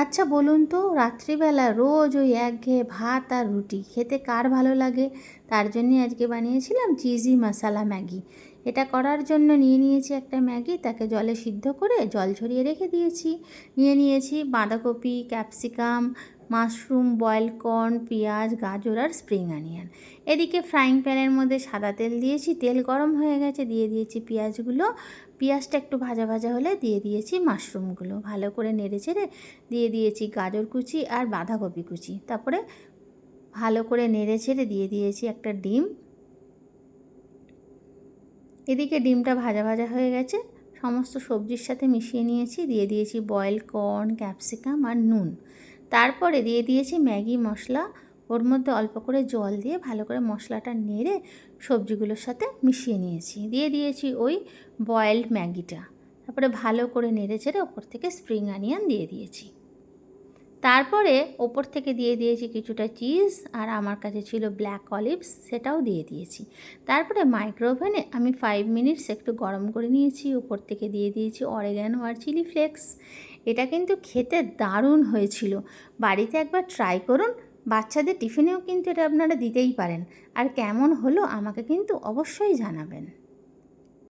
আচ্ছা বলুন তো, রাত্রিবেলা রোজ ওই একঘেয়ে ভাত আর রুটি খেতে কার ভালো লাগে? তার জন্যই আজকে বানিয়েছিলাম চিজি মশালা ম্যাগি। এটা করার জন্য নিয়েছি একটা ম্যাগি, তাকে জলে সিদ্ধ করে জল ঝরিয়ে রেখে দিয়েছি। নিয়েছি বাঁধাকপি, ক্যাপসিকাম, মাশরুম, বয়েল কর্ন, পেঁয়াজ, গাজর আর স্প্রিং অনিয়ন। এদিকে ফ্রাইং প্যানের মধ্যে সাদা তেল দিয়েছি, তেল গরম হয়ে গেছে, দিয়ে দিয়েছি পেঁয়াজগুলো। পেঁয়াজটা একটু ভাজা ভাজা হলে দিয়ে দিয়েছি মাশরুমগুলো, ভালো করে নেড়েচেড়ে দিয়ে দিয়েছি গাজর কুচি আর বাঁধাকপি কুচি। তারপরে ভালো করে নেড়েচেড়ে দিয়ে দিয়েছি একটা ডিম। এদিকে ডিমটা ভাজা ভাজা হয়ে গেছে, সমস্ত সবজির সাথে মিশিয়ে নিয়েছি। দিয়ে দিয়েছি বয়েল কর্ন, ক্যাপসিকাম আর নুন। তারপরে দিয়ে দিয়েছি ম্যাগি মশলা, ওর মধ্যে অল্প করে জল দিয়ে ভালো করে মশলাটা নেড়ে সবজিগুলোর সাথে মিশিয়ে নিয়েছি। দিয়ে দিয়েছি ওই বয়েলড ম্যাগিটা। তারপরে ভালো করে নেড়েচেড়ে ওপর থেকে স্প্রিং অনিয়ন দিয়ে দিয়েছি। তারপরে ওপর থেকে দিয়ে দিয়েছি কিছুটা চিজ, আর আমার কাছে ছিল ব্ল্যাক অলিভস, সেটাও দিয়ে দিয়েছি। তারপরে মাইক্রোওভেনে আমি 5 মিনিটস একটু গরম করে নিয়েছি। ওপর থেকে দিয়ে দিয়েছি অরিগ্যানো আর চিলি ফ্লেক্স। এটা কিন্তু খেতে দারুণ হয়েছিল। বাড়িতে একবার ট্রাই করুন, বাচ্চাদের টিফিনেও কিন্তু এটা আপনারা দিতেই পারেন। আর কেমন হলো আমাকে কিন্তু অবশ্যই জানাবেন।